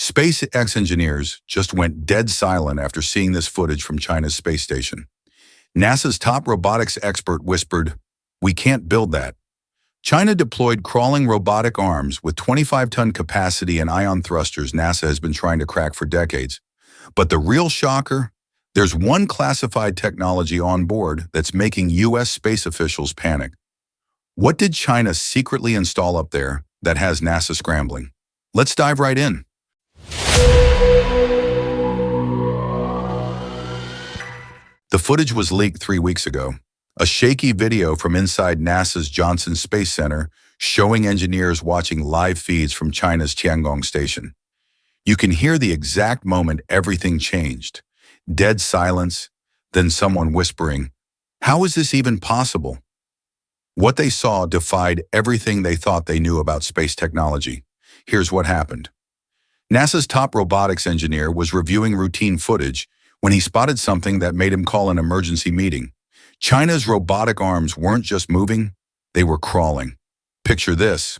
SpaceX engineers just went dead silent after seeing this footage from China's space station. NASA's top robotics expert whispered, "We can't build that." China deployed crawling robotic arms with 25-ton capacity and ion thrusters NASA has been trying to crack for decades. But the real shocker? There's one classified technology on board that's making U.S. space officials panic. What did China secretly install up there that has NASA scrambling? Let's dive right in. The footage was leaked 3 weeks ago. A shaky video from inside NASA's Johnson Space Center showing engineers watching live feeds from China's Tiangong station. You can hear the exact moment everything changed. Dead silence, then someone whispering, "How is this even possible?" What they saw defied everything they thought they knew about space technology. Here's what happened. NASA's top robotics engineer was reviewing routine footage when he spotted something that made him call an emergency meeting. China's robotic arms weren't just moving, they were crawling. Picture this,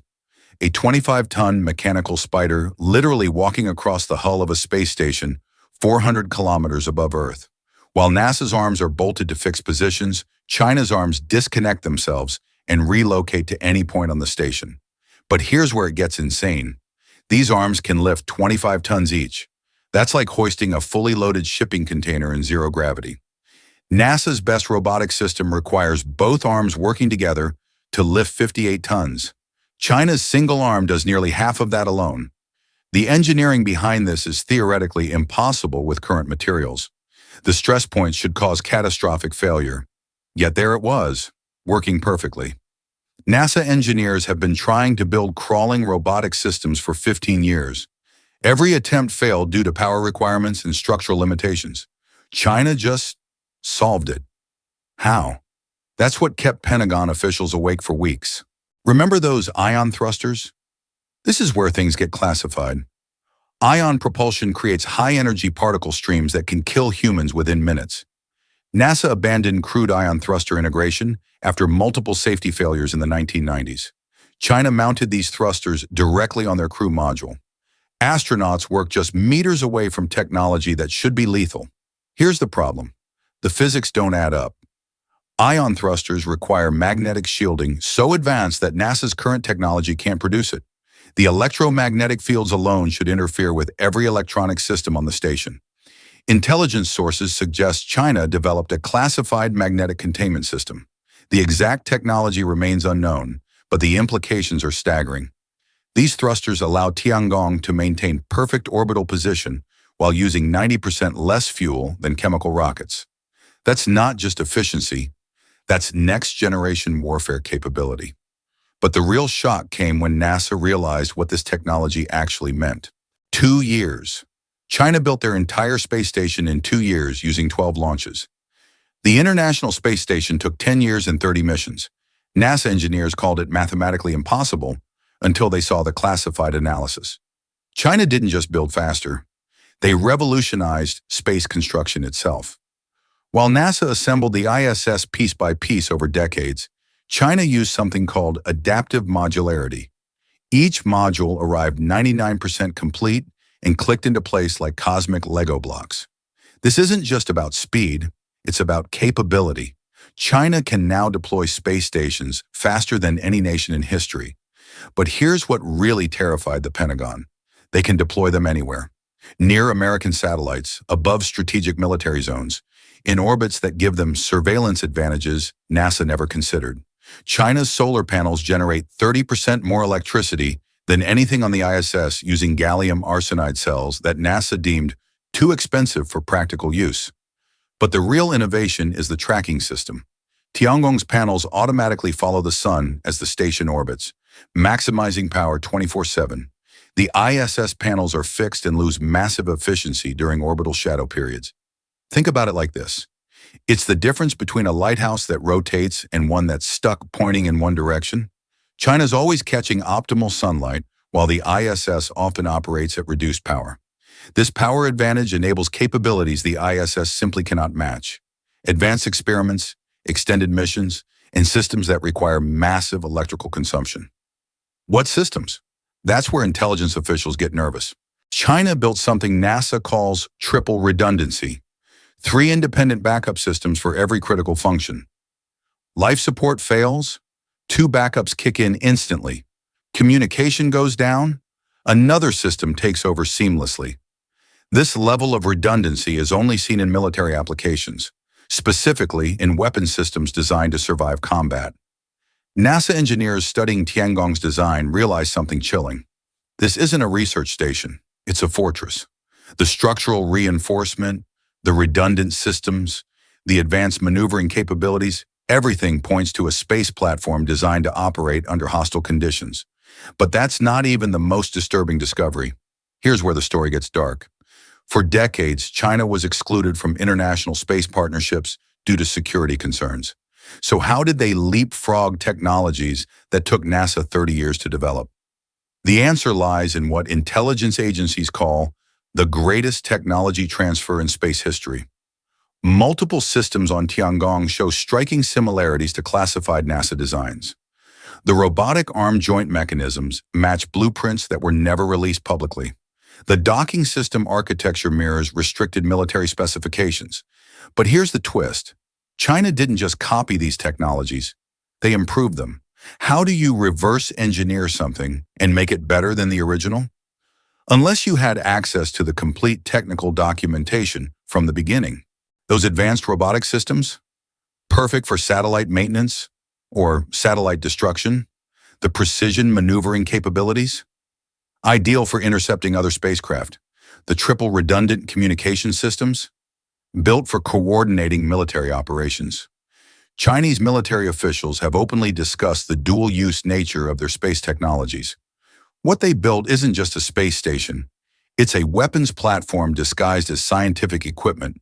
a 25-ton mechanical spider literally walking across the hull of a space station 400 kilometers above Earth. While NASA's arms are bolted to fixed positions, China's arms disconnect themselves and relocate to any point on the station. But here's where it gets insane. These arms can lift 25 tons each. That's like hoisting a fully loaded shipping container in zero gravity. NASA's best robotic system requires both arms working together to lift 58 tons. China's single arm does nearly half of that alone. The engineering behind this is theoretically impossible with current materials. The stress points should cause catastrophic failure. Yet there it was, working perfectly. NASA engineers have been trying to build crawling robotic systems for 15 years. Every attempt failed due to power requirements and structural limitations. China just solved it. How? That's what kept Pentagon officials awake for weeks. Remember those ion thrusters? This is where things get classified. Ion propulsion creates high-energy particle streams that can kill humans within minutes. NASA abandoned crude ion thruster integration after multiple safety failures in the 1990s. China mounted these thrusters directly on their crew module. Astronauts work just meters away from technology that should be lethal. Here's the problem. The physics don't add up. Ion thrusters require magnetic shielding so advanced that NASA's current technology can't produce it. The electromagnetic fields alone should interfere with every electronic system on the station. Intelligence sources suggest China developed a classified magnetic containment system. The exact technology remains unknown, but the implications are staggering. These thrusters allow Tiangong to maintain perfect orbital position while using 90% less fuel than chemical rockets. That's not just efficiency, that's next-generation warfare capability. But the real shock came when NASA realized what this technology actually meant. 2 years. China built their entire space station in 2 years using 12 launches. The International Space Station took 10 years and 30 missions. NASA engineers called it mathematically impossible until they saw the classified analysis. China didn't just build faster. They revolutionized space construction itself. While NASA assembled the ISS piece by piece over decades, China used something called adaptive modularity. Each module arrived 99% complete and clicked into place like cosmic Lego blocks. This isn't just about speed, it's about capability. China can now deploy space stations faster than any nation in history. But here's what really terrified the Pentagon. They can deploy them anywhere. Near American satellites, above strategic military zones, in orbits that give them surveillance advantages NASA never considered. China's solar panels generate 30% more electricity than anything on the ISS using gallium arsenide cells that NASA deemed too expensive for practical use. But the real innovation is the tracking system. Tiangong's panels automatically follow the sun as the station orbits, maximizing power 24/7. The ISS panels are fixed and lose massive efficiency during orbital shadow periods. Think about it like this. It's the difference between a lighthouse that rotates and one that's stuck pointing in one direction. China's always catching optimal sunlight, while the ISS often operates at reduced power. This power advantage enables capabilities the ISS simply cannot match. Advanced experiments, extended missions, and systems that require massive electrical consumption. What systems? That's where intelligence officials get nervous. China built something NASA calls triple redundancy, 3 independent backup systems for every critical function. Life support fails, 2 backups kick in instantly. Communication goes down, another system takes over seamlessly. This level of redundancy is only seen in military applications, specifically in weapon systems designed to survive combat. NASA engineers studying Tiangong's design realized something chilling. This isn't a research station, it's a fortress. The structural reinforcement, the redundant systems, the advanced maneuvering capabilities, everything points to a space platform designed to operate under hostile conditions. But that's not even the most disturbing discovery. Here's where the story gets dark. For decades, China was excluded from international space partnerships due to security concerns. So how did they leapfrog technologies that took NASA 30 years to develop? The answer lies in what intelligence agencies call the greatest technology transfer in space history. Multiple systems on Tiangong show striking similarities to classified NASA designs. The robotic arm joint mechanisms match blueprints that were never released publicly. The docking system architecture mirrors restricted military specifications. But here's the twist. China didn't just copy these technologies, they improved them. How do you reverse engineer something and make it better than the original? Unless you had access to the complete technical documentation from the beginning. Those advanced robotic systems, perfect for satellite maintenance or satellite destruction, the precision maneuvering capabilities, ideal for intercepting other spacecraft, the triple redundant communication systems, built for coordinating military operations. Chinese military officials have openly discussed the dual-use nature of their space technologies. What they built isn't just a space station, it's a weapons platform disguised as scientific equipment.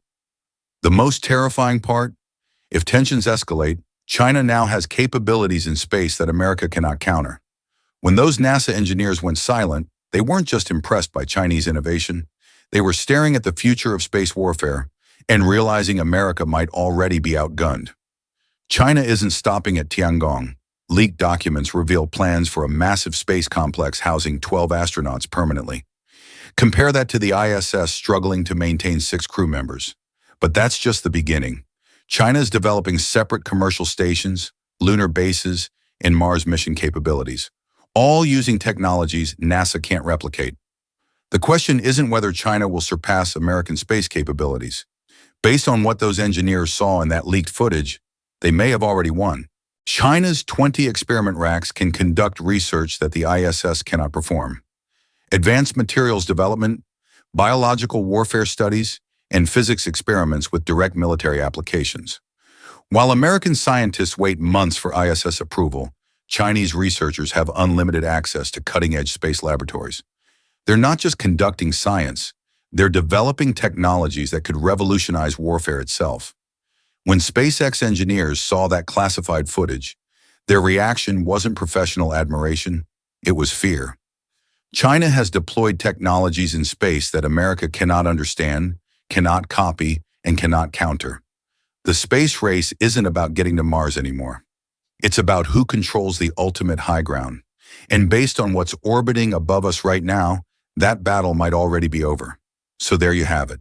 The most terrifying part? If tensions escalate, China now has capabilities in space that America cannot counter. When those NASA engineers went silent, they weren't just impressed by Chinese innovation. They were staring at the future of space warfare and realizing America might already be outgunned. China isn't stopping at Tiangong. Leaked documents reveal plans for a massive space complex housing 12 astronauts permanently. Compare that to the ISS struggling to maintain 6 crew members. But that's just the beginning. China is developing separate commercial stations, lunar bases, and Mars mission capabilities, all using technologies NASA can't replicate. The question isn't whether China will surpass American space capabilities. Based on what those engineers saw in that leaked footage, they may have already won. China's 20 experiment racks can conduct research that the ISS cannot perform. Advanced materials development, biological warfare studies, and physics experiments with direct military applications. While American scientists wait months for ISS approval, Chinese researchers have unlimited access to cutting-edge space laboratories. They're not just conducting science, they're developing technologies that could revolutionize warfare itself. When SpaceX engineers saw that classified footage, their reaction wasn't professional admiration, it was fear. China has deployed technologies in space that America cannot understand, cannot copy, and cannot counter. The space race isn't about getting to Mars anymore. It's about who controls the ultimate high ground. And based on what's orbiting above us right now, that battle might already be over. So there you have it.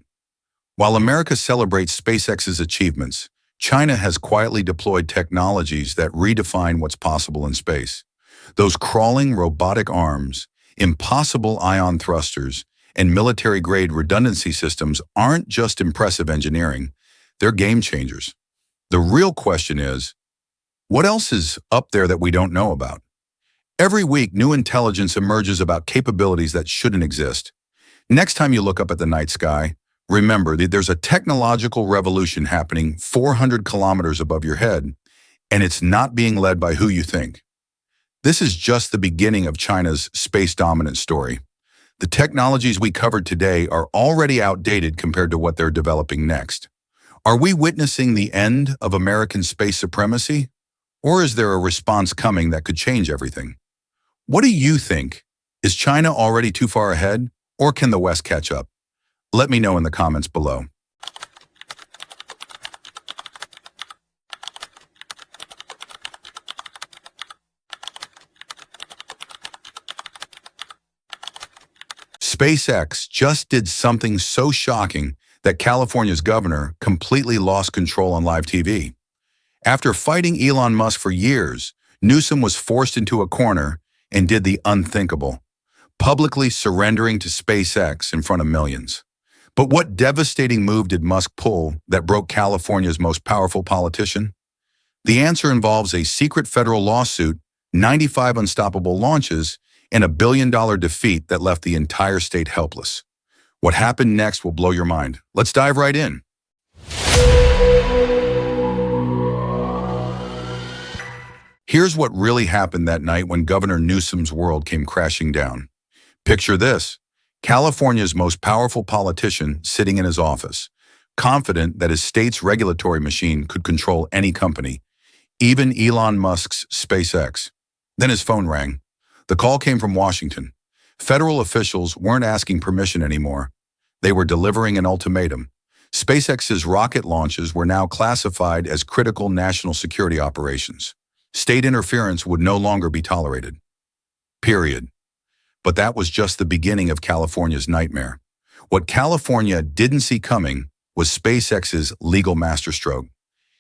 While America celebrates SpaceX's achievements, China has quietly deployed technologies that redefine what's possible in space. Those crawling robotic arms, impossible ion thrusters, and military-grade redundancy systems aren't just impressive engineering, they're game changers. The real question is, what else is up there that we don't know about? Every week, new intelligence emerges about capabilities that shouldn't exist. Next time you look up at the night sky, remember that there's a technological revolution happening 400 kilometers above your head, and it's not being led by who you think. This is just the beginning of China's space dominance story. The technologies we covered today are already outdated compared to what they're developing next. Are we witnessing the end of American space supremacy? Or is there a response coming that could change everything? What do you think? Is China already too far ahead, or can the West catch up? Let me know in the comments below. SpaceX just did something so shocking that California's governor completely lost control on live TV. After fighting Elon Musk for years, Newsom was forced into a corner and did the unthinkable, publicly surrendering to SpaceX in front of millions. But what devastating move did Musk pull that broke California's most powerful politician? The answer involves a secret federal lawsuit, 95 unstoppable launches, and a billion-dollar defeat that left the entire state helpless. What happened next will blow your mind. Let's dive right in. Here's what really happened that night when Governor Newsom's world came crashing down. Picture this: California's most powerful politician sitting in his office, confident that his state's regulatory machine could control any company, even Elon Musk's SpaceX. Then his phone rang. The call came from Washington. Federal officials weren't asking permission anymore. They were delivering an ultimatum. SpaceX's rocket launches were now classified as critical national security operations. State interference would no longer be tolerated. Period. But that was just the beginning of California's nightmare. What California didn't see coming was SpaceX's legal masterstroke.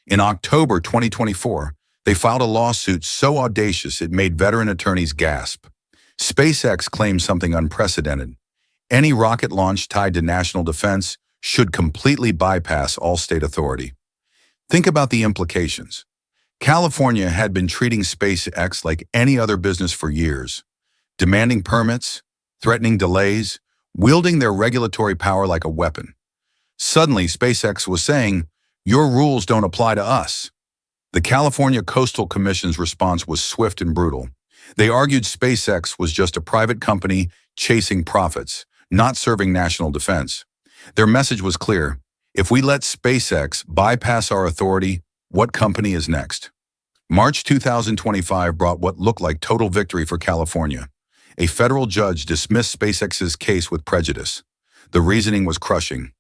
In October 2024, they filed a lawsuit so audacious it made veteran attorneys gasp. SpaceX claimed something unprecedented. Any rocket launch tied to national defense should completely bypass all state authority. Think about the implications. California had been treating SpaceX like any other business for years, demanding permits, threatening delays, wielding their regulatory power like a weapon. Suddenly, SpaceX was saying, "Your rules don't apply to us." The California Coastal Commission's response was swift and brutal. They argued SpaceX was just a private company chasing profits, not serving national defense. Their message was clear: if we let SpaceX bypass our authority, what company is next? March 2025 brought what looked like total victory for California. A federal judge dismissed SpaceX's case with prejudice. The reasoning was crushing.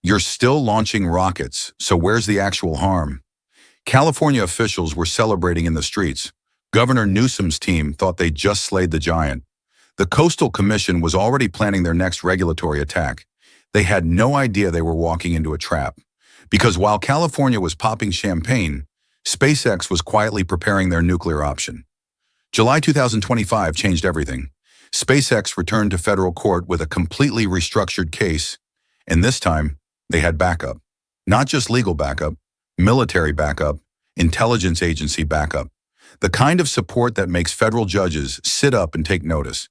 You're still launching rockets, so where's the actual harm? California officials were celebrating in the streets. Governor Newsom's team thought they'd just slayed the giant. The Coastal Commission was already planning their next regulatory attack. They had no idea they were walking into a trap. Because while California was popping champagne, SpaceX was quietly preparing their nuclear option. July 2025 changed everything. SpaceX returned to federal court with a completely restructured case, and this time, they had backup. Not just legal backup, military backup, intelligence agency backup. The kind of support that makes federal judges sit up and take notice.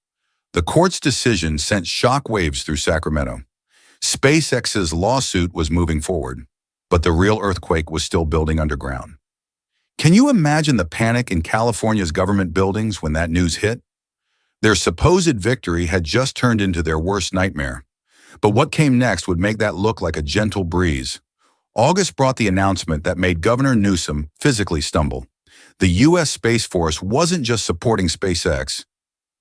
The court's decision sent shockwaves through Sacramento. SpaceX's lawsuit was moving forward, but the real earthquake was still building underground. Can you imagine the panic in California's government buildings when that news hit? Their supposed victory had just turned into their worst nightmare. But what came next would make that look like a gentle breeze. August brought the announcement that made Governor Newsom physically stumble. The U.S. Space Force wasn't just supporting SpaceX.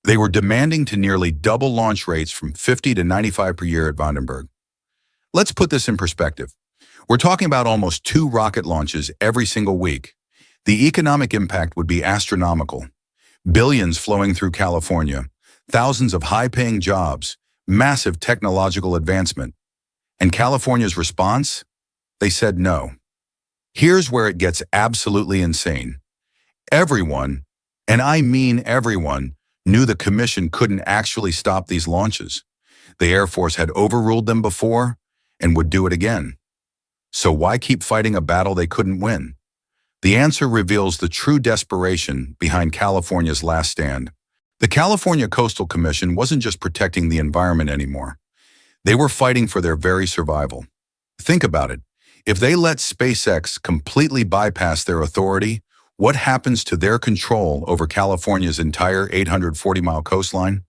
They were demanding to nearly double launch rates from 50 to 95 per year at Vandenberg. Let's put this in perspective. We're talking about almost 2 rocket launches every single week. The economic impact would be astronomical. Billions flowing through California, thousands of high-paying jobs, massive technological advancement. And California's response? They said no. Here's where it gets absolutely insane. Everyone, and I mean everyone, knew the commission couldn't actually stop these launches. The Air Force had overruled them before and would do it again. So why keep fighting a battle they couldn't win? The answer reveals the true desperation behind California's last stand. The California Coastal Commission wasn't just protecting the environment anymore. They were fighting for their very survival. Think about it. If they let SpaceX completely bypass their authority, what happens to their control over California's entire 840-mile coastline?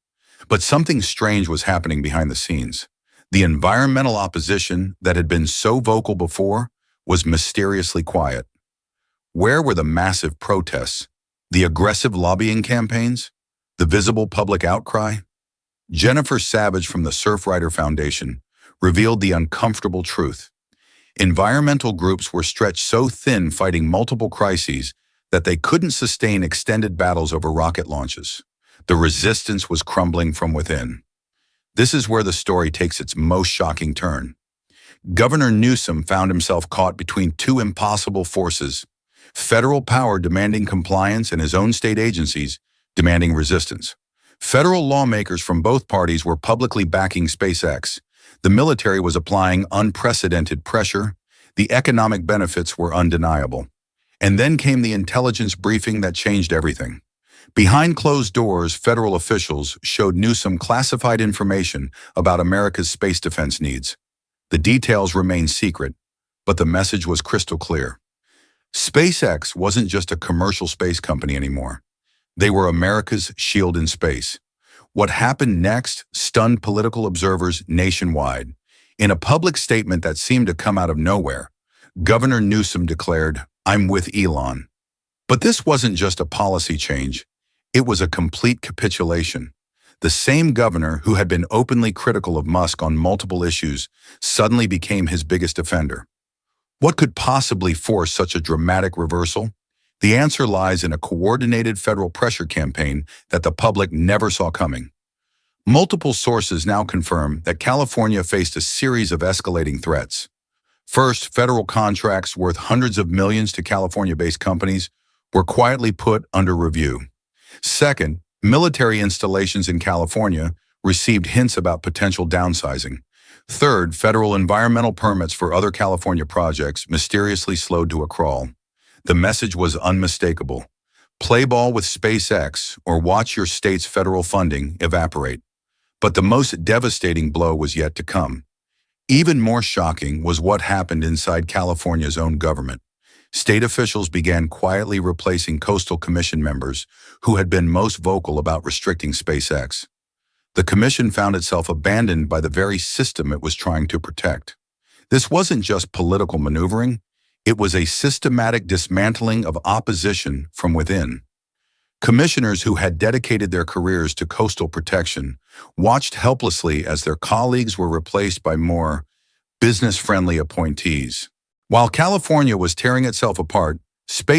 But something strange was happening behind the scenes. The environmental opposition that had been so vocal before was mysteriously quiet. Where were the massive protests, the aggressive lobbying campaigns, the visible public outcry? Jennifer Savage from the Surfrider Foundation revealed the uncomfortable truth. Environmental groups were stretched so thin fighting multiple crises that they couldn't sustain extended battles over rocket launches. The resistance was crumbling from within. This is where the story takes its most shocking turn. Governor Newsom found himself caught between two impossible forces: federal power demanding compliance and his own state agencies demanding resistance. Federal lawmakers from both parties were publicly backing SpaceX. The military was applying unprecedented pressure. The economic benefits were undeniable. And then came the intelligence briefing that changed everything. Behind closed doors, federal officials showed Newsom classified information about America's space defense needs. The details remained secret, but the message was crystal clear. SpaceX wasn't just a commercial space company anymore. They were America's shield in space. What happened next stunned political observers nationwide. In a public statement that seemed to come out of nowhere, Governor Newsom declared, "I'm with Elon." But this wasn't just a policy change. It was a complete capitulation. The same governor who had been openly critical of Musk on multiple issues suddenly became his biggest defender. What could possibly force such a dramatic reversal? The answer lies in a coordinated federal pressure campaign that the public never saw coming. Multiple sources now confirm that California faced a series of escalating threats. First, federal contracts worth hundreds of millions to California-based companies were quietly put under review. Second, military installations in California received hints about potential downsizing. Third, federal environmental permits for other California projects mysteriously slowed to a crawl. The message was unmistakable. Play ball with SpaceX or watch your state's federal funding evaporate. But the most devastating blow was yet to come. Even more shocking was what happened inside California's own government. State officials began quietly replacing Coastal Commission members who had been most vocal about restricting SpaceX. The commission found itself abandoned by the very system it was trying to protect. This wasn't just political maneuvering, it was a systematic dismantling of opposition from within. Commissioners who had dedicated their careers to coastal protection watched helplessly as their colleagues were replaced by more business-friendly appointees. While California was tearing itself apart,